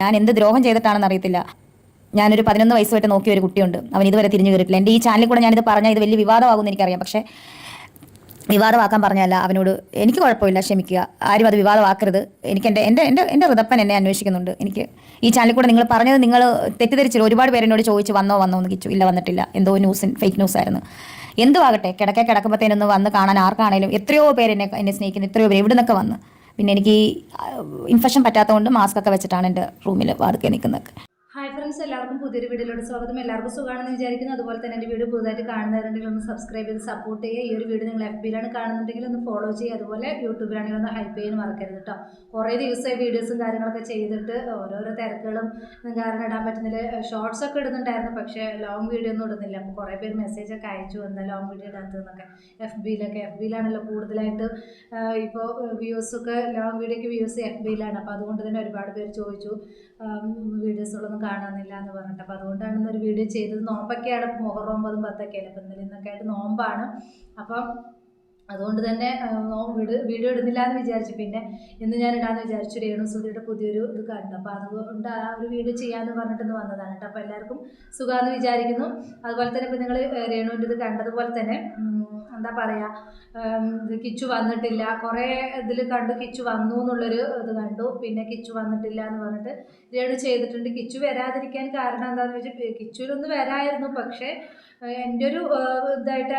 ഞാൻ എന്ത് ദ്രോഹം ചെയ്തിട്ടാണെന്ന് അറിയത്തില്ല. ഞാനൊരു 11 വയസ്സുമായിട്ട് നോക്കിയ ഒരു കുട്ടിയുണ്ട്. അവൻ ഇതുവരെ തിരിഞ്ഞു കയറിയിട്ടില്ല. എൻ്റെ ഈ ചാനലിൽ കൂടെ ഞാനിത് പറഞ്ഞാൽ ഇത് വലിയ വിവാദമാകുമെന്ന് എനിക്കറിയാം. പക്ഷേ വിവാദമാക്കാൻ പറഞ്ഞല്ല അവനോട് എനിക്ക് കുഴപ്പമില്ല, ക്ഷമിക്കുക. ആരും അത് വിവാദമാക്കരുത്. എനിക്ക് എൻ്റെ ഋതപ്പൻ എന്നെ അന്വേഷിക്കുന്നുണ്ട്. എനിക്ക് ഈ ചാനലിൽ കൂടെ നിങ്ങൾ പറഞ്ഞത് നിങ്ങൾ തെറ്റിദ്ധരിച്ചില്ല. ഒരുപാട് പേര് എന്നോട് ചോദിച്ചു വന്നോ എന്ന് കിച്ചു. ഇല്ല, വന്നിട്ടില്ല. എന്തോ ഫേക്ക് ന്യൂസ് ആയിരുന്നു. എന്തു ആകട്ടെ, കിടക്കുമ്പോഴത്തേനൊന്ന് വന്ന് കാണാൻ ആർക്കാണേലും എത്രയോ പേര് എന്നെ സ്നേഹിക്കുന്നു. എത്രയോ പേര് എവിടെ നിന്നൊക്കെ വന്ന്. പിന്നെ എനിക്ക് ഇൻഫെക്ഷൻ പറ്റാത്തതുകൊണ്ട് മാസ്ക് ഒക്കെ വെച്ചിട്ടാണ് എൻ്റെ റൂമിൽ വാതിക്കെ നിൽക്കുന്നത്. ഹായ് ഫ്രണ്ട്സ്, എല്ലാവർക്കും പുതിയൊരു വീഡിയോയിലോട്ട് സ്വാഗതം. എല്ലാവർക്കും സുഖമാണെന്ന് വിചാരിക്കുന്നു. അതുപോലെ തന്നെ എൻ്റെ വീഡിയോ പുതുതായിട്ട് കാണുന്നവരുണ്ടെങ്കിൽ ഒന്ന് സബ്സ്ക്രൈബ് ചെയ്ത് സപ്പോർട്ട് ചെയ്യുക. ഈ ഒരു വീഡിയോ നിങ്ങൾ FBയിലാണ് കാണുന്നുണ്ടെങ്കിൽ ഒന്ന് ഫോളോ ചെയ്യുക. അതുപോലെ യൂട്യൂബിലാണെങ്കിൽ ഒന്ന് ഹൈപ്പ് ചെയ്യാൻ മറക്കരുത് കേട്ടോ. കുറേ ദിവസമായി വീഡിയോസും കാര്യങ്ങളൊക്കെ ചെയ്തിട്ട് ഓരോരോ തിരക്കുകളും കാരണം ഇടാൻ പറ്റുന്നില്ല. ഷോർട്സ് ഒക്കെ ഇടുന്നുണ്ടായിരുന്നു, പക്ഷേ ലോങ് വീഡിയോ ഒന്നും ഇടുന്നില്ല. അപ്പോൾ കുറേ പേര് മെസ്സേജൊക്കെ അയച്ചു എന്താ ലോങ് വീഡിയോ ഇടാത്തതെന്നൊക്കെ. FBയിലാണല്ലോ കൂടുതലായിട്ട് ഇപ്പോൾ വ്യൂസൊക്കെ, ലോങ് വീഡിയോയ്ക്ക് വ്യൂസ് FBയിലാണ്. അപ്പോൾ അതുകൊണ്ട് തന്നെ ഒരുപാട് പേര് ചോദിച്ചു വീഡിയോസുകളൊന്നും കാണാനില്ല എന്ന് പറഞ്ഞിട്ട്. അപ്പോൾ അതുകൊണ്ടാണ് ഇന്നൊരു വീഡിയോ ചെയ്തത്. നോമ്പൊക്കെയാണ്, മുഹറം 9, 10 അപ്പോൾ ഇന്നലെ ഇന്നൊക്കെ ആയിട്ട് നോമ്പാണ്. അപ്പം അതുകൊണ്ട് തന്നെ വീഡിയോ ഇടുന്നില്ല എന്ന് വിചാരിച്ചു. പിന്നെ ഇന്ന് ഞാൻ ഇടാമെന്ന് വിചാരിച്ചു. രേണുസുധിയുടെ പുതിയൊരു ഇത് കണ്ടു. അപ്പോൾ അതുകൊണ്ട് ആ ഒരു വീഡിയോ ചെയ്യാമെന്ന് പറഞ്ഞിട്ടൊന്ന് വന്നതാണ് കേട്ടോ. അപ്പോൾ എല്ലാവർക്കും സുഖമാണെന്ന് വിചാരിക്കുന്നു. അതുപോലെ തന്നെ ഇപ്പോൾ നിങ്ങൾ രേണുവിൻ്റെ ഇത് കണ്ടതുപോലെ തന്നെ എന്താ പറയുക, ഇത് കിച്ചു വന്നിട്ടില്ല. കുറേ ഇതിൽ കണ്ടു കിച്ചു വന്നു എന്നുള്ളൊരു ഇത് കണ്ടു. പിന്നെ കിച്ചു വന്നിട്ടില്ല എന്ന് പറഞ്ഞിട്ട് രേണു ചെയ്തിട്ടുണ്ട്. കിച്ചു വരാതിരിക്കാൻ കാരണം എന്താണെന്ന് വെച്ചാൽ കിച്ചുവിലൊന്ന് വരായിരുന്നു. പക്ഷേ എൻ്റെ ഒരു ഇതായിട്ട്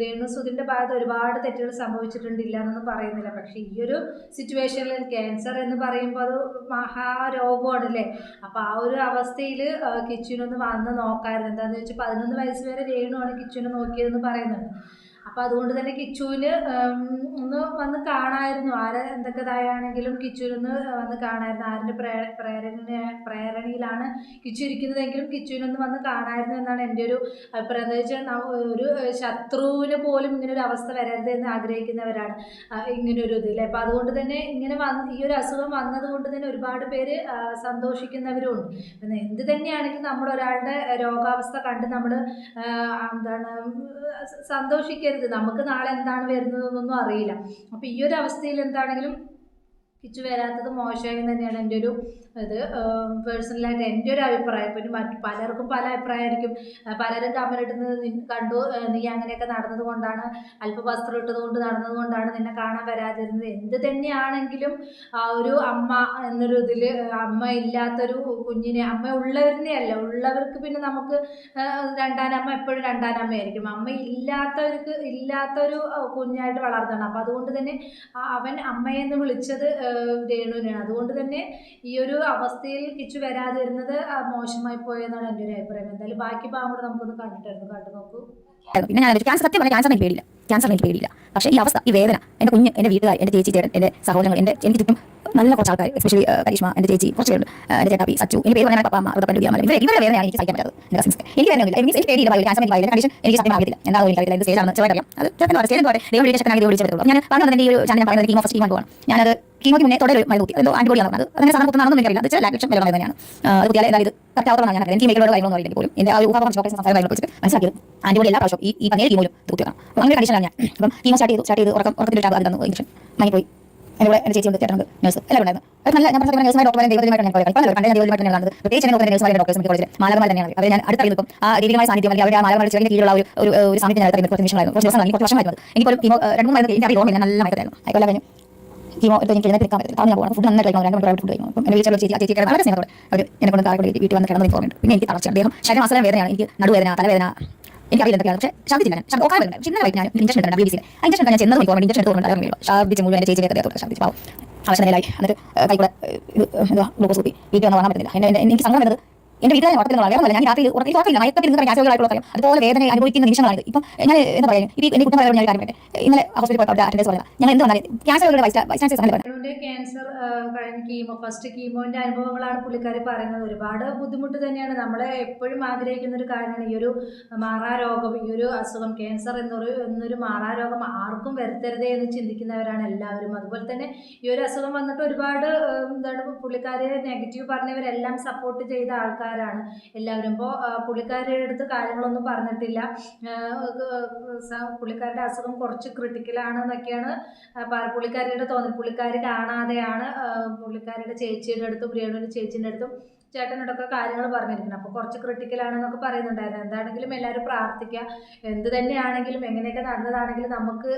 രേണുസുധിൻ്റെ ഭാഗത്ത് ഒരുപാട് തെറ്റുകൾ സംഭവിച്ചിട്ടുണ്ടില്ല എന്നൊന്നും പറയുന്നില്ല. പക്ഷേ ഈ ഒരു സിറ്റുവേഷനിൽ ക്യാൻസർ എന്ന് പറയുമ്പോൾ അത് മഹാരോഗമാണല്ലേ. അപ്പോൾ ആ ഒരു അവസ്ഥയിൽ കിച്ചുവിനൊന്ന് വന്ന് നോക്കാമായിരുന്നു. എന്താണെന്ന് വെച്ചാൽ 11 വയസ്സ് വരെ രേണുവാണ് കിച്ചുവിനെ നോക്കിയതെന്ന് പറയുന്നുണ്ട്. അപ്പോൾ അതുകൊണ്ട് തന്നെ കിച്ചുവിന് ഒന്ന് വന്ന് കാണാമായിരുന്നു. എന്തൊക്കെ ഇതായാണെങ്കിലും കിച്ചുവിനൊന്ന് വന്ന് കാണാമായിരുന്നു. ആരിൻ്റെ പ്രേരണയിലാണ് കിച്ചു ഇരിക്കുന്നതെങ്കിലും കിച്ചുവിനൊന്ന് വന്ന് കാണാമായിരുന്നു എന്നാണ് എൻ്റെ ഒരു അഭിപ്രായം. എന്താ വെച്ചാൽ ഒരു ശത്രുവിന് പോലും ഇങ്ങനൊരു അവസ്ഥ വരരുത് എന്ന് ആഗ്രഹിക്കുന്നവരാണ് ഇങ്ങനൊരു ഇതില്ലേ. അപ്പോൾ അതുകൊണ്ട് തന്നെ ഇങ്ങനെ ഈ ഒരു അസുഖം വന്നത് കൊണ്ട് തന്നെ ഒരുപാട് പേര് സന്തോഷിക്കുന്നവരുണ്ട്. പിന്നെ എന്ത് തന്നെയാണെങ്കിലും നമ്മളൊരാളുടെ രോഗാവസ്ഥ കണ്ട് നമ്മൾ സന്തോഷിക്കരുത്. നമുക്ക് നാളെ എന്താണ് വരുന്നതെന്നൊന്നും അറിയില്ല. അപ്പോൾ ഈ ഒരു അവസ്ഥയിൽ എന്താണെങ്കിലും കിച്ചു വരാത്തത് മോശമായി തന്നെയാണ് എൻ്റെ ഒരു ഇത്. പേഴ്സണലായിട്ട് എൻ്റെ ഒരു അഭിപ്രായം. പിന്നെ പലർക്കും പല അഭിപ്രായമായിരിക്കും. പലരും കമലിട്ടുന്നത് കണ്ടു, നീ അങ്ങനെയൊക്കെ നടന്നത് കൊണ്ടാണ്, അല്പം വസ്ത്രം ഇട്ടത് കൊണ്ട് നടന്നത് കൊണ്ടാണ് നിന്നെ കാണാൻ വരാതിരുന്നത്. എന്ത് തന്നെയാണെങ്കിലും ആ ഒരു അമ്മ എന്നൊരു ഇതിൽ അമ്മ ഇല്ലാത്തൊരു കുഞ്ഞിനെ, അമ്മ ഉള്ളവരിനെ അല്ല, ഉള്ളവർക്ക് പിന്നെ നമുക്ക് രണ്ടാനമ്മ എപ്പോഴും രണ്ടാനമ്മയായിരിക്കും. അമ്മ ഇല്ലാത്തൊരു കുഞ്ഞായിട്ട് വളർന്നതാണ്. അപ്പം അതുകൊണ്ട് തന്നെ അവൻ അമ്മയെന്ന് വിളിച്ചത് രേണുവിനാണ്. അതുകൊണ്ട് തന്നെ ഈ ഒരു അവസ്ഥയിൽ കിച്ചു വരാതിരുന്നത് മോശമായി പോയെന്നാണ് എൻ്റെ ഒരു അഭിപ്രായം. എന്തായാലും ബാക്കി ഭാഗം കൂടെ നമുക്കൊന്ന് കണ്ടു നോക്കൂ. പിന്നെ ഞാൻ സത്യം പറഞ്ഞാൽ ക്യാൻസർ എനിക്ക് പേടിയില്ല. പക്ഷേ ഈ അവസ്ഥ, ഈ വേദന, എൻ്റെ കുഞ്ഞ്, എൻ്റെ വീട്ടുകാർ, എൻ്റെ ചേച്ചി, ചേട്ടൻ, എൻ്റെ സഹോദരങ്ങൾ, എനിക്ക് ചുറ്റും നല്ല കുറച്ച് ആൾക്കാർ, എസ്പെഷ്യലി കരിഷ്മ, എൻ്റെ ചേച്ചി, കുറച്ച് പേരുണ്ട്, എൻ്റെ ചേട്ടാപ്പി, സച്ചു, എനിക്ക് പേര് പറഞ്ഞാൽ പപ്പ, അമ്മ, ഇവരുടെ വേദനയാണ് എനിക്ക് സഹിക്കാൻ പറ്റാത്തത്. എൻ്റെ കസിൻസ് എനിക്ക് വേദനയൊന്നുമില്ല. എനിക്ക് പേടിയില്ല. ക്യാൻസർ കണ്ടീഷൻ എനിക്ക് സത്യം അറിയത്തില്ല. എന്താണെന്ന് എനിക്കറിയില്ല. എന്ത് സ്റ്റേജാണെന്ന് ചെറുതായിട്ട് അറിയാം. അത് സ്റ്റേജ് പോട്ടെ, ദൈവം ശക്തനായി വിളിച്ചു പറ്റുള്ളൂ. ഞാൻ പറഞ്ഞത് ഈ ഒരു ചാനൽ ഞാൻ പറയുന്നത് കീമോ ഫസ്റ്റ് കീമോ ആണ്. ഞാനത് കീമോയ്ക്ക് മുന്നേ തുടരെ മരുന്ന് കുത്തി, എന്തോ ആന്റിബോഡിയാണ് പറഞ്ഞത്. അങ്ങനെ സാധനം കുത്തുന്നതാണെന്ന് എനിക്കറിയില്ല. അത് ചില ലക്ഷം വില തന്നെയാണ്. അത് കുത്തിയാൽ എന്തായാലും ഇത് കറക്റ്റാവുന്നതാണ് ഞാൻ അറിയാം. എനിക്ക് മേഖലയോട് കാര്യങ്ങളൊന്നും അറിയില്ല പോലും. എൻ്റെ ആ ഒരു ഉപാപം ഓപ്പറേഷൻ സംസാരം വെച്ചിട്ട് മനസ്സിലാക്കിയത് ആന്റിബോഡി എല്ലാ പ്രാവശ്യം ഈ 17 കീമോയിലും കുത്തിയാണ്. അപ്പോൾ അങ്ങനെ കണ്ടീഷനാണ് ഞാൻ. അപ്പം കീമോ സ്റ്റാർട്ട് ചെയ്ത് ഉറക്കത്തിൽ അത് തന്നു. ഇഞ്ചക്ഷൻ മങ്ങിപ്പോയി. എൻ്റെ ചേച്ചിയുണ്ട്, ചേട്ടനുണ്ട്, നേഴ്സ് എല്ലാവരും ഉണ്ടായിരുന്നു. അത് നല്ല, ഞാൻ പറഞ്ഞ നേഴ്സുമായി ഡോക്ടറെ ദൈവമായിട്ട് ഞാൻ പറയാം. പല ദൈവമായിട്ട് തന്നെയാണ്. പ്രത്യേകിച്ച് എന്നെ നോക്കുന്ന നേഴ്സുമാരുടെ ഡോക്ടേഴ്സ് കോളേജിൽ മാലകമാർ തന്നെയാണ്. അവർ ഞാൻ അടുത്തറിയുമ്പോൾ ആ ദൈവികമായ സാന്നിധ്യം അല്ലെങ്കിൽ അവരുടെ ആ മാലകമാരുടെ ചെറിയ കീഴിലുള്ള ഒരു സാന്നിധ്യം ഞാൻ അറിയുന്നത് കുറച്ച് നിമിഷങ്ങളായിരുന്നു, കുറച്ച് ദിവസങ്ങളായിരുന്നു, കുറച്ച് വർഷമായിരുന്നു. എനിക്കിപ്പോൾ കീമോ 2-3 മരുന്ന് എനിക്ക് അറിയാം. ഞാൻ നല്ല മയക്കത്തായിരുന്നു. അതുപോലെ കഴിഞ്ഞു കീമോ എടുത്ത് എനിക്ക് എഴുന്നേറ്റ് നിൽക്കാൻ പറ്റില്ല. താമസം പോകണം. ഫുഡ് നന്നായിട്ട് കഴിക്കണം. 2 മണിക്കൂർ ഫുഡ് കഴിക്കണം. അപ്പം എൻ്റെ വീട്ടിലുള്ള ചേച്ചി വളരെ സ്നേഹത്തോടെ അവർ എന്നെ കൊണ്ട് കാർ വീട്ടിൽ വന്ന് കിടന്നത് എനിക്ക് ഓർമ്മയുണ്ട്. പിന്നെ എനിക്ക് തളർച്ച, അദ്ദേഹം ശരീരം അസല വേദനയാണ്. എനിക്ക് നടുവേദന, തലവേദന, എനിക്കറിയില്ല എന്തൊക്കെയാണ്. പക്ഷേ ഛർദ്ദിച്ചില്ല. ഞാൻ ഓക്കാൻ വരുന്നുണ്ട്. ചിന്ന വൈകി ഞാൻ ഇഞ്ചക്ഷൻ എടുക്കണം. BBC ആ ഇഞ്ചക്ഷൻ ഞാൻ ചെന്നത് എനിക്ക് ഓർമ്മ. ഇഞ്ചക്ഷൻ എടുത്തുകൊണ്ട് ഛർദ്ദിച്ച് മുഴുവൻ എൻ്റെ ചേച്ചി വേദനയോട് ഛർദ്ദിച്ച് പാവം അവശ നിലയിലായി. എന്നിട്ട് കൈക്കൂടെ ഗ്ലൂക്കോസ് കൂട്ടി വീട്ടിൽ വന്ന് വാങ്ങാൻ പറ്റുന്നില്ല. എനിക്ക് സങ്കടം വരുന്നത് എൻ്റെ വീട്ടുകാരെ ഓട്ടത്തിലുള്ള വേറെ ഞാൻ രാത്രി ഉറക്കില്ല. മയക്കത്തിൽ നിന്ന് ക്യാൻസറുകളായിട്ടുള്ള കാര്യം അതുപോലെ വേദന അനുഭവിക്കുന്ന നിമിഷങ്ങളാണ്. ഇപ്പം ഞാൻ എന്താ പറയുക, എൻ്റെ കുറ്റം പറയാൻ ഞാൻ കാര്യം പറ്റേ ഇന്നലെ ഹോസ്പിറ്റലിൽ പോയപ്പോൾ അറ്റൻഡൻസ് പറഞ്ഞാൽ ഞാൻ എന്ത് വന്നാലും ക്യാൻസറുകളുടെ ക്യാൻസർ കഴിഞ്ഞ ഫസ്റ്റ് കീമോൻ്റെ അനുഭവങ്ങളാണ് പുള്ളിക്കാരി പറയുന്നത്. ഒരുപാട് ബുദ്ധിമുട്ട് തന്നെയാണ്. നമ്മളെ എപ്പോഴും ആഗ്രഹിക്കുന്ന ഒരു കാര്യമാണ് ഈ ഒരു മാറാരോഗം, ഈ ഒരു അസുഖം ക്യാൻസർ എന്നൊരു മാറാരോഗം ആർക്കും വരുത്തരുതേ എന്ന് ചിന്തിക്കുന്നവരാണ് എല്ലാവരും. അതുപോലെ തന്നെ ഈ ഒരു അസുഖം വന്നിട്ട് ഒരുപാട് പുള്ളിക്കാരെ നെഗറ്റീവ് പറഞ്ഞവരെല്ലാം സപ്പോർട്ട് ചെയ്ത ആൾക്കാർ ആൾക്കാരാണ് എല്ലാവരും. ഇപ്പോൾ പുള്ളിക്കാരുടെ അടുത്ത് കാര്യങ്ങളൊന്നും പറഞ്ഞിട്ടില്ല. പുള്ളിക്കാരുടെ അസുഖം കുറച്ച് ക്രിട്ടിക്കലാണ് എന്നൊക്കെയാണ് പുള്ളിക്കാരിയുടെ തോന്നൽ. പുള്ളിക്കാരി കാണാതെയാണ് പുള്ളിക്കാരിയുടെ ചേച്ചിയുടെ അടുത്തും രേണുവിൻ്റെ ചേച്ചീൻ്റെ അടുത്തും ചേട്ടനോടൊക്കെ കാര്യങ്ങൾ പറഞ്ഞിരിക്കണം. അപ്പോൾ കുറച്ച് ക്രിട്ടിക്കലാണെന്നൊക്കെ പറയുന്നുണ്ടായിരുന്നു. എന്താണെങ്കിലും എല്ലാവരും പ്രാർത്ഥിക്കുക. എന്ത് തന്നെയാണെങ്കിലും എങ്ങനെയൊക്കെ നടന്നതാണെങ്കിലും നമുക്ക്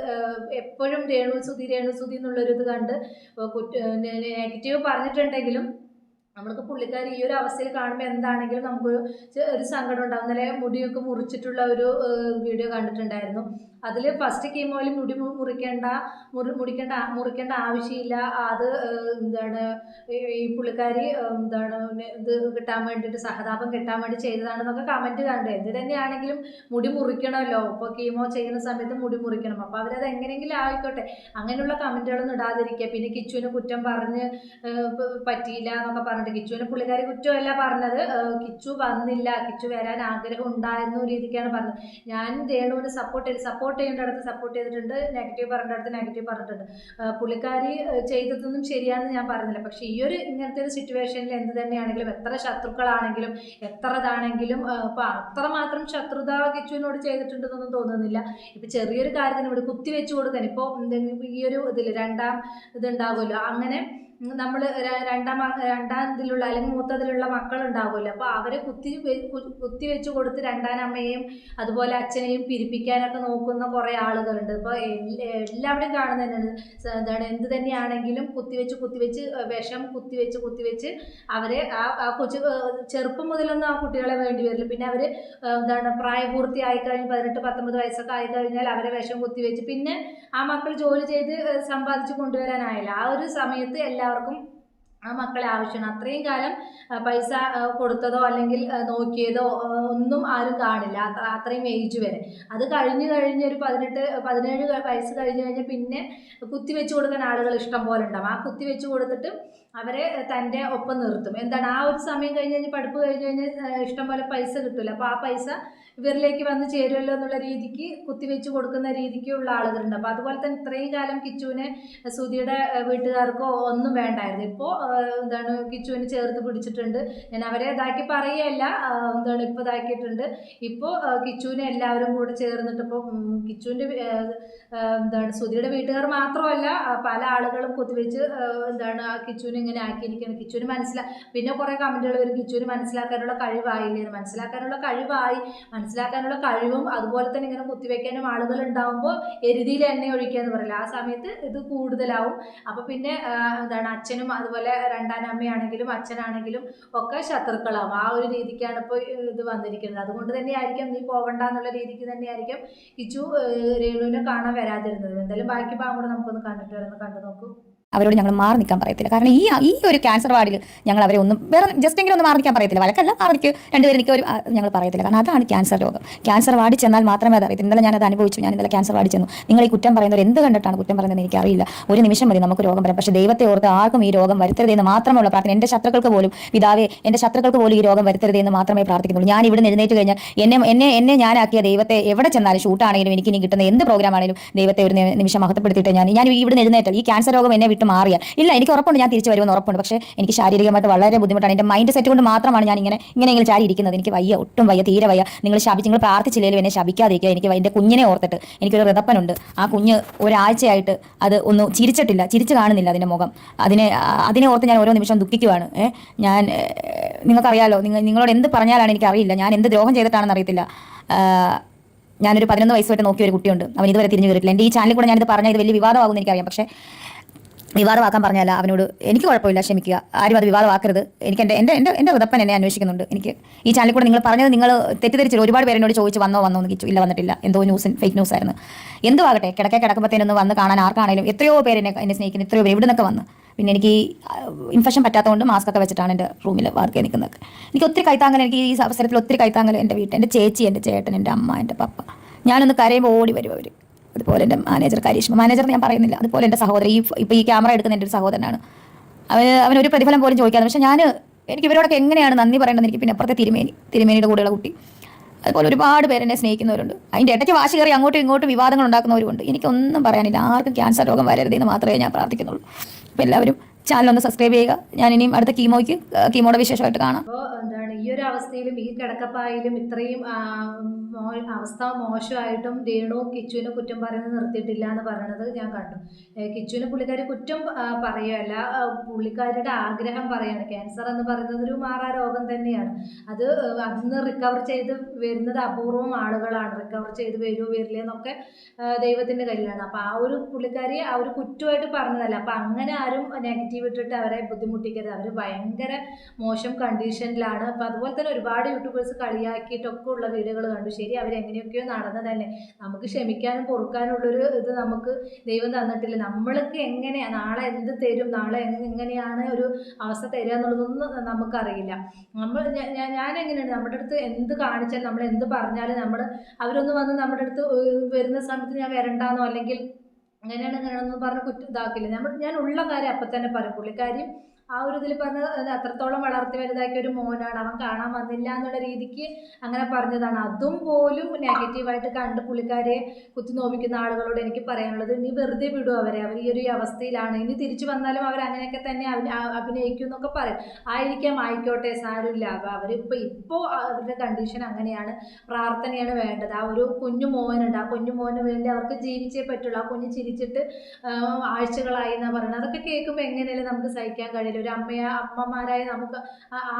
എപ്പോഴും രേണു സുധി എന്നുള്ളൊരു ഇത് കണ്ട് നെഗറ്റീവ് പറഞ്ഞിട്ടുണ്ടെങ്കിലും നമ്മൾക്ക് പുള്ളിക്കാരി ഈ ഒരു അവസ്ഥയിൽ കാണുമ്പോൾ എന്താണെങ്കിലും നമുക്കൊരു ഒരു സങ്കടം ഉണ്ടാകും. ഇന്നലെ മുടിയൊക്കെ മുറിച്ചിട്ടുള്ള ഒരു വീഡിയോ കണ്ടിട്ടുണ്ടായിരുന്നു. അതിൽ ഫസ്റ്റ് കീമോയിൽ മുടി മുറിക്കേണ്ട ആവശ്യമില്ല. അത് എന്താണ് ഈ പുള്ളിക്കാരി എന്താണ് ഇത് കിട്ടാൻ വേണ്ടിയിട്ട് സഹതാപം കിട്ടാൻ വേണ്ടി ചെയ്തതാണെന്നൊക്കെ കമൻറ്റ് കണ്ടു. എന്ത് തന്നെയാണെങ്കിലും മുടി മുറിക്കണമല്ലോ. ഇപ്പോൾ കീമോ ചെയ്യുന്ന സമയത്ത് മുടി മുറിക്കണം. അപ്പോൾ അവരത് എങ്ങനെയെങ്കിലും ആയിക്കോട്ടെ, അങ്ങനെയുള്ള കമൻറ്റുകളൊന്നും ഇടാതിരിക്കുക. പിന്നെ കിച്ചുവിന് കുറ്റം പറഞ്ഞ് പറ്റിയില്ല എന്നൊക്കെ പറഞ്ഞിട്ട് കിച്ചുവിനെ പുള്ളിക്കാരി കുറ്റമല്ല പറഞ്ഞത്. കിച്ചു വന്നില്ല, കിച്ചു വരാൻ ആഗ്രഹം ഉണ്ടായിരുന്ന രീതിക്കാണ് പറഞ്ഞത്. ഞാൻ രേണുവിനെ സപ്പോർട്ട് ചെയ്യേണ്ടടുത്ത് സപ്പോർട്ട് ചെയ്തിട്ടുണ്ട്, നെഗറ്റീവ് പറഞ്ഞിടത്ത് നെഗറ്റീവ് പറഞ്ഞിട്ടുണ്ട്. പുള്ളിക്കാരി ചെയ്തതൊന്നും ശരിയാണെന്ന് ഞാൻ പറഞ്ഞില്ല. പക്ഷേ ഈ ഒരു ഇങ്ങനത്തെ ഒരു സിറ്റുവേഷനിൽ എന്ത് തന്നെയാണെങ്കിലും എത്ര ശത്രുക്കളാണെങ്കിലും എത്ര ഇതാണെങ്കിലും ഇപ്പോൾ അത്രമാത്രം ശത്രുത കിച്ചുവിനോട് ചെയ്തിട്ടുണ്ടെന്നൊന്നും തോന്നുന്നില്ല. ഇപ്പം ചെറിയൊരു കാര്യത്തിന് ഇവിടെ കുത്തിവെച്ച് കൊടുക്കാൻ ഇപ്പോൾ ഈ ഒരു ഇതിൽ രണ്ടാം ഇതുണ്ടാകുമല്ലോ, അങ്ങനെ നമ്മൾ രണ്ടാം ഇതിലുള്ള അല്ലെങ്കിൽ മൂത്തതിലുള്ള മക്കളുണ്ടാവുമല്ലോ. അപ്പോൾ അവരെ കുത്തി വെച്ച് കൊടുത്ത് രണ്ടാനമ്മയെയും അതുപോലെ അച്ഛനെയും പിരിപ്പിക്കാനൊക്കെ നോക്കുന്ന കുറേ ആളുകളുണ്ട്. ഇപ്പോൾ എല്ലാവരുടെയും കാണുന്നതന്നെയാണ്. എന്താണ് എന്ത് തന്നെയാണെങ്കിലും കുത്തിവെച്ച് വിഷം കുത്തിവെച്ച് അവരെ ആ കൊച്ചു ചെറുപ്പം മുതലൊന്നും ആ കുട്ടികളെ വേണ്ടി വരില്ല. പിന്നെ അവർ എന്താണ് പ്രായപൂർത്തി ആയിക്കഴിഞ്ഞ് 18-19 വയസ്സൊക്കെ ആയിക്കഴിഞ്ഞാൽ അവരെ വിഷം കുത്തിവെച്ച് പിന്നെ ആ മക്കൾ ജോലി ചെയ്ത് സമ്പാദിച്ച് കൊണ്ടുവരാനായില്ല. ആ ഒരു സമയത്ത് എല്ലാവർക്കും ആ മക്കളെ ആവശ്യമാണ്. അത്രയും കാലം പൈസ കൊടുത്തതോ അല്ലെങ്കിൽ നോക്കിയതോ ഒന്നും ആരും കാണില്ല, അത്രയും ഏജ് വരെ. അത് കഴിഞ്ഞ് ഒരു 18-17 വയസ്സ് കഴിഞ്ഞ് പിന്നെ കുത്തിവെച്ച് കൊടുക്കാൻ ആളുകൾ ഇഷ്ടം പോലെ ഉണ്ടാവും. ആ കുത്തിവെച്ച് കൊടുത്തിട്ട് അവരെ തൻ്റെ ഒപ്പം നിർത്തും. എന്താണ് ആ ഒരു സമയം കഴിഞ്ഞ് പഠിപ്പ് കഴിഞ്ഞ് ഇഷ്ടം പോലെ പൈസ കിട്ടില്ല. അപ്പോൾ ആ പൈസ ഇവരിലേക്ക് വന്ന് ചേരുമല്ലോ എന്നുള്ള രീതിക്ക് കുത്തിവെച്ച് കൊടുക്കുന്ന രീതിക്കുള്ള ആളുകളുണ്ട്. അപ്പോൾ അതുപോലെ തന്നെ ഇത്രയും കാലം കിച്ചുവിനെ സുധിയുടെ വീട്ടുകാർക്കോ ഒന്നും വേണ്ടായിരുന്നു. ഇപ്പോൾ എന്താണ് കിച്ചുവിനെ ചേർത്ത് പിടിച്ചിട്ടുണ്ട്. ഞാൻ അവരെ ഇതാക്കി പറയുകയല്ല, എന്താണ് ഇപ്പോൾ ഇതാക്കിയിട്ടുണ്ട്. ഇപ്പോൾ കിച്ചുവിനെ എല്ലാവരും കൂടെ ചേർന്നിട്ട് ഇപ്പോൾ കിച്ചുവിൻ്റെ എന്താണ് സുധിയുടെ വീട്ടുകാർ മാത്രമല്ല പല ആളുകളും കുത്തിവെച്ച് എന്താണ് ആ കിച്ചുവിനെ ഇങ്ങനെ ആക്കിയിരിക്കുകയാണ്. കിച്ചുവിന് പിന്നെ കുറേ കമൻറ്റുകൾ വരും, കിച്ചുവിന് മനസ്സിലാക്കാനുള്ള കഴിവായില്ലേ. മനസ്സിലാക്കാനുള്ള കഴിവും അതുപോലെ തന്നെ ഇങ്ങനെ കുത്തിവെക്കാനും ആളുകൾ ഉണ്ടാകുമ്പോൾ എരുതിയിൽ എണ്ണ ഒഴിക്കുക എന്ന് പറയില്ല, ആ സമയത്ത് ഇത് കൂടുതലാവും. അപ്പോൾ പിന്നെ എന്താണ് അച്ഛനും അതുപോലെ രണ്ടാനമ്മയാണെങ്കിലും അച്ഛനാണെങ്കിലും ഒക്കെ ശത്രുക്കളാവും. ആ ഒരു രീതിക്കാണ് ഇപ്പോൾ ഇത് വന്നിരിക്കുന്നത്. അതുകൊണ്ട് തന്നെയായിരിക്കും നീ പോകണ്ട എന്നുള്ള രീതിക്ക് തന്നെയായിരിക്കും കിച്ചു രേണുവിനെ കാണാൻ വരാതിരുന്നത്. എന്തായാലും ബാക്കി ഭാഗം കൂടെ നമുക്കൊന്ന് കണ്ടു നോക്കൂ. അവരോട് ഞങ്ങൾ മാറി നിൽക്കാൻ പറയത്തില്ല. കാരണം ഈ ഒരു ക്യാൻസർ വാർഡിൽ ഞങ്ങൾ അവരെ ഒന്നും വേറെ ജസ്റ്റെങ്കിലും ഒന്ന് മാറി നിൽക്കാൻ പറയത്തില്ല. വഴക്കല്ല, മാറിക്ക് രണ്ടുപേരും നിൽക്കുക ഞങ്ങൾ പറയത്തില്ല. കാരണം അതാണ് ക്യാൻസർ രോഗം. ക്യാൻസർ വാർഡിൽ ചെന്നാൽ മാത്രമേ അത് അറിയത്തില്ല. ഇന്നലെ ഞാനത് അനുഭവിച്ചു. ഞാൻ ഇന്നലെ ക്യാൻസർ വാർഡിൽ ചെന്നു. നിങ്ങൾ ഈ കുറ്റം പറയുന്നവർ എന്ത് കണ്ടിട്ടാണ് കുറ്റം പറയുന്നതെന്ന് എനിക്കറിയില്ല. ഒരു നിമിഷം മതി നമുക്ക് രോഗം വരാം. പക്ഷേ ദൈവത്തെ ഓർത്ത് ആർക്കും ഈ രോഗം വരുത്തരുതെന്ന് മാത്രമുള്ള പ്രാർത്ഥന. എൻ്റെ ശത്രുക്കൾക്ക് പോലും പിതാവേ, എൻ്റെ ശത്രുക്കൾക്ക് പോലും ഈ രോഗം വരുത്തരുതെന്ന് മാത്രമേ പ്രാർത്ഥിക്കുന്നുള്ളൂ. ഞാൻ ഇവിടെ എഴുന്നേറ്റ് കഴിഞ്ഞാൽ എന്നെ ഞാനാക്കിയ ദൈവത്തെ എവിടെ ചെന്നാലും ഷൂട്ടാണെങ്കിലും എനിക്ക് ഇനി കിട്ടുന്ന എന്ത് പ്രോഗ്രാം ആണെങ്കിലും ദൈവത്തെ ഒരു നിമിഷം മഹത്വപ്പെടുത്തിയിട്ട് ഞാൻ ഇവിടെ എഴുന്നേറ്റാൽ ഈ ക്യാൻസർ രോഗം എന്നെ വിട്ട് മാറിയാൽ ഇല്ല, എനിക്ക് ഉറപ്പുണ്ട് ഞാൻ തിരിച്ചു വരുമെന്ന് ഉറപ്പുണ്ട്. പക്ഷേ എനിക്ക് ശാരീരികമായിട്ട് വളരെ ബുദ്ധിമുട്ടാണ്. എൻ്റെ മൈൻഡ് സെറ്റ് കൊണ്ട് മാത്രമാണ് ഞാൻ ഇങ്ങനെയെങ്കിലും ചാരി ഇരിക്കുന്നത്. എനിക്ക് വയ്യ, ഒട്ടും വയ്യ, തീരെ വയ്യ. നിങ്ങൾ പ്രാർത്ഥിച്ചില്ലെങ്കിലും എന്നെ ശപിക്കാതിരിക്കുക. എനിക്ക് എൻ്റെ കുഞ്ഞിനെ ഓർത്തിട്ട് എനിക്കൊരു റിതപ്പനുണ്ട്. ആ കുഞ്ഞ് ഒരാഴ്ചയായിട്ട് അത് ഒന്ന് ചിരിച്ചു കാണുന്നില്ല അതിൻ്റെ മുഖം. അതിനെ ഓർത്ത് ഞാൻ ഓരോ നിമിഷം ദുഃഖിക്കുവാണ്. ഞാൻ നിങ്ങൾക്കറിയാലോ, നിങ്ങളോട് എന്ത് പറഞ്ഞാലാണ് എനിക്കറിയില്ല. ഞാൻ എന്ത് ദ്രോഹം ചെയ്തിട്ടാണെന്ന് അറിയത്തില്ല. ഞാനൊരു 11 വയസ്സുമായിട്ട് നോക്കിയ ഒരു കുട്ടിയുണ്ട്. അവൻ ഇതുവരെ തിരിഞ്ഞു കയറിയിട്ടില്ല. എൻ്റെ ഈ ചാനലിൽ കൂടെ ഞാനിത് പറഞ്ഞാൽ ഇത് വലിയ വിവാദമാകുമെന്ന് എനിക്കറിയാം. പക്ഷേ വിവാദമാക്കാൻ പറഞ്ഞല്ല, അവനോട് എനിക്ക് കുഴപ്പമില്ല, ക്ഷമിക്കുക. ആരും അത് വിവാദമാക്കരുത്. എനിക്ക് എൻ്റെ റിതപ്പൻ എന്നെ അന്വേഷിക്കുന്നുണ്ട്. എനിക്ക് ഈ ചാനലിൽ കൂടെ നിങ്ങൾ പറഞ്ഞത് നിങ്ങൾ തെറ്റിദ്ധരിച്ചില്ല. ഒരുപാട് പേര് എന്നോട് ചോദിച്ചു വന്നോ എന്ന് കിച്ചു. ഇല്ല, വന്നിട്ടില്ല. എന്തോ ഫേക്ക് ന്യൂസ് ആയിരുന്നു. എന്തുവാകട്ടെ, കിടക്കുമ്പോഴത്തേനൊന്ന് വന്ന് കാണാൻ ആർക്കാണെങ്കിലും എത്രയോ പേര് എന്നെ സ്നേഹിക്കുന്നു. എത്രയോ പേര് ഇവിടെ നിന്നൊക്കെ വന്ന്. പിന്നെ എനിക്ക് ഇൻഫെക്ഷൻ പറ്റാത്തതുകൊണ്ട് മാസ്ക് ഒക്കെ വെച്ചിട്ടാണ് എൻ്റെ റൂമിൽ വാർക്കെ നിൽക്കുന്നത്. എനിക്ക് ഒത്തിരി കൈത്താങ്ങൽ, എനിക്ക് ഈ അവസരത്തിൽ ഒത്തിരി കൈത്താങ്ങൽ എൻ്റെ വീട്ടിൽ, എൻ്റെ ചേച്ചി, എൻ്റെ ചേട്ടൻ, എൻ്റെ അമ്മ, എൻ്റെ പപ്പ. ഞാനൊന്ന് കരയുമ്പോൾ ഓടി വരും അവർ. അതുപോലെ എൻ്റെ മാനേജർ കരീഷ്മ, മാനേജർ ഞാൻ പറയുന്നില്ല. അതുപോലെ എൻ്റെ സഹോദരൻ, ഇപ്പോൾ ഈ ക്യാമറ എടുക്കുന്ന എൻ്റെ ഒരു സഹോദരനാണ്. അവനൊരു പ്രതിഫലം പോലും ചോദിക്കാതെ. പക്ഷേ എനിക്ക് ഇവരോടൊക്കെ എങ്ങനെയാണ് നന്ദി പറയേണ്ടത് എനിക്ക്. പിന്നെ അപ്പുറത്തെ തിരുമേനിയുടെ കൂടെയുള്ള കുട്ടി, അതുപോലെ ഒരുപാട് പേരെന്നെ സ്നേഹിക്കുന്നവരുണ്ട്. അതിൻ്റെ ഇടയ്ക്ക് വാശി കയറി അങ്ങോട്ടും ഇങ്ങോട്ടും വിവാദങ്ങൾ ഉണ്ടാക്കുന്നവരുണ്ട്. എനിക്കൊന്നും പറയാനില്ല. ആർക്കും ക്യാൻസർ രോഗം വരരുതെന്ന് മാത്രമേ ഞാൻ പ്രാർത്ഥിക്കുന്നുള്ളൂ. അപ്പോൾ എല്ലാവരും ചാനലൊന്ന് സബ്സ്ക്രൈബ് ചെയ്യുക. ഞാൻ ഇനിയും അടുത്ത കീമോയുടെ വിശേഷമായിട്ട് കാണാം. അപ്പോൾ എന്താണ് ഈ ഈ ഒരു അവസ്ഥയിലും ഈ കിടക്കപ്പായിലും ഇത്രയും അവസ്ഥ മോശമായിട്ടും രേണുവും കിച്ചുവിനെ കുറ്റം പറയുന്നത് നിർത്തിയിട്ടില്ല എന്ന് പറയണത് ഞാൻ കണ്ടു. കിച്ചുവിന് പുള്ളിക്കാരി കുറ്റം പറയുകയല്ല, പുള്ളിക്കാരിയുടെ ആഗ്രഹം പറയാണ്. ക്യാൻസർ എന്ന് പറയുന്നത് ഒരു മാറാ രോഗം തന്നെയാണ്. അത് അതിന്ന് റിക്കവർ ചെയ്ത് വരുന്നത് അപൂർവം ആളുകളാണ്. റിക്കവർ ചെയ്ത് വരുമോ വരില്ല എന്നൊക്കെ ദൈവത്തിൻ്റെ കയ്യിലാണ്. അപ്പോൾ ആ ഒരു പുള്ളിക്കാരി ആ ഒരു കുറ്റമായിട്ട് പറഞ്ഞതല്ല. അപ്പോൾ അങ്ങനെ ആരും നെഗറ്റീവ് ഇട്ടിട്ട് അവരെ ബുദ്ധിമുട്ടിക്കരുത്. അവർ ഭയങ്കര മോശം കണ്ടീഷനിലാണ്. അപ്പോൾ അതുപോലെ തന്നെ ഒരുപാട് യൂട്യൂബേഴ്സ് കളിയാക്കിയിട്ടൊക്കെ ഉള്ള വീഡിയോകൾ കണ്ടു. ശരി, അവരെങ്ങനെയൊക്കെയോ നടന്നത് തന്നെ. നമുക്ക് ക്ഷമിക്കാനും പൊറുക്കാനുള്ളൊരു ഇത് നമുക്ക് ദൈവം തന്നിട്ടില്ല. നമ്മൾക്ക് എങ്ങനെയാണ് നാളെ എന്ത് തരും, നാളെ എങ്ങനെയാണ് ഒരു അവസ്ഥ തരിക എന്നുള്ളതൊന്നും നമുക്കറിയില്ല. ഞാൻ എങ്ങനെയാണ് നമ്മുടെ അടുത്ത് എന്ത് കാണിച്ചാലും നമ്മൾ എന്ത് പറഞ്ഞാലും അവരൊന്ന് വന്ന് നമ്മുടെ അടുത്ത് വരുന്ന സമയത്ത് ഞാൻ വരണ്ടാന്നോ അല്ലെങ്കിൽ അങ്ങനെയാണ് ഇങ്ങനെയാണെന്ന് പറഞ്ഞ് ഇതാക്കില്ല. ഞാൻ ഉള്ള കാര്യം അപ്പം തന്നെ പറയും. പുള്ളിക്കാരിയും ആ ഒരു ഇതിൽ പറഞ്ഞ അത്രത്തോളം വളർത്തി വലുതാക്കിയ ഒരു മോനാണ്, അവൻ കാണാൻ വന്നില്ല എന്നുള്ള രീതിക്ക് അങ്ങനെ പറഞ്ഞതാണ്. അതും പോലും നെഗറ്റീവായിട്ട് കണ്ട് പുള്ളിക്കാരെ കുത്തി നോവിക്കുന്ന ആളുകളോട് എനിക്ക് പറയാനുള്ളത്, ഇനി വെറുതെ വിടും അവർ ഈ ഒരു അവസ്ഥയിലാണ്. ഇനി തിരിച്ചു വന്നാലും അവർ അങ്ങനെയൊക്കെ തന്നെ അഭിനയിക്കും എന്നൊക്കെ പറയും. ആയിക്കോട്ടെ, സാരമില്ല. ഇപ്പോൾ അവരുടെ കണ്ടീഷൻ അങ്ങനെയാണ്. പ്രാർത്ഥനയാണ് വേണ്ടത്. ആ ഒരു കുഞ്ഞു മോനുണ്ട്, ആ കുഞ്ഞു മോന് വേണ്ടി അവർക്ക് ജീവിച്ചേ പറ്റുള്ളൂ. ആ കുഞ്ഞ് ചിരിച്ചിട്ട് ആഴ്ചകളായി എന്നാണ് പറയുന്നത്. അതൊക്കെ കേൾക്കുമ്പോൾ എങ്ങനെയല്ലേ നമുക്ക് സഹിക്കാൻ കഴിയില്ല. ഒരു അമ്മമാരായ നമുക്ക്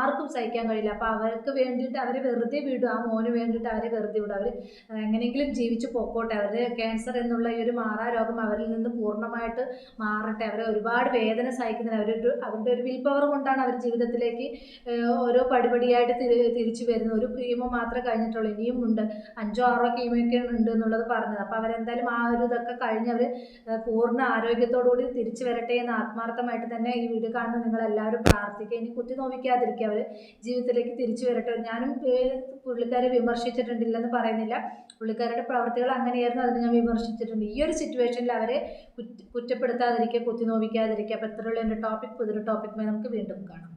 ആർക്കും സഹിക്കാൻ കഴിയില്ല. അപ്പോൾ അവർക്ക് വേണ്ടിയിട്ട് അവരെ വെറുതെ വിടും. ആ മോന് വേണ്ടിയിട്ട് അവരെ വെറുതെ വിടും. അവർ എങ്ങനെയെങ്കിലും ജീവിച്ച് പൊക്കോട്ടെ. അവരുടെ ക്യാൻസർ എന്നുള്ള ഈ ഒരു മാറാ രോഗം അവരിൽ നിന്ന് പൂർണ്ണമായിട്ട് മാറട്ടെ. അവരെ ഒരുപാട് വേദന സഹിക്കുന്നില്ല. അവരുടെ ഒരു വിൽ പവർ കൊണ്ടാണ് അവർ ജീവിതത്തിലേക്ക് ഓരോ പടിപടിയായിട്ട് തിരിച്ചു വരുന്നത്. ഒരു കീമോ മാത്രമേ കഴിഞ്ഞിട്ടുള്ളൂ, ഇനിയും ഉണ്ട് 5 6 കീമൊക്കെ ഉണ്ട് എന്നുള്ളത് പറഞ്ഞത്. അപ്പോൾ അവരെന്തായാലും ആ ഒരു ഇതൊക്കെ കഴിഞ്ഞ് അവർ പൂർണ്ണ ആരോഗ്യത്തോടുകൂടി തിരിച്ചു വരട്ടെ എന്ന് ആത്മാർത്ഥമായിട്ട് തന്നെ ഈ വീഡിയോ കാണുന്ന നിങ്ങളെല്ലാവരും പ്രാർത്ഥിക്കുക. ഇനി കുത്തി നോവിക്കാതിരിക്കുക, അവർ ജീവിതത്തിലേക്ക് തിരിച്ചു വരട്ടെ. ഞാനും പുള്ളിക്കാരെ വിമർശിച്ചിട്ടുണ്ടില്ലെന്ന് പറയുന്നില്ല. പുള്ളിക്കാരുടെ പ്രവർത്തികൾ അങ്ങനെയായിരുന്നു, അതിന് ഞാൻ വിമർശിച്ചിട്ടുണ്ട്. ഈ ഒരു സിറ്റുവേഷനിൽ അവരെ കുറ്റപ്പെടുത്താതിരിക്കുക, കുത്തി നോവിക്കാതിരിക്കുക. അപ്പോൾ ഇത്രയുള്ള എൻ്റെ ടോപ്പിക്. പുതിയൊരു ടോപ്പിക്കുമായി നമുക്ക് വീണ്ടും കാണാം.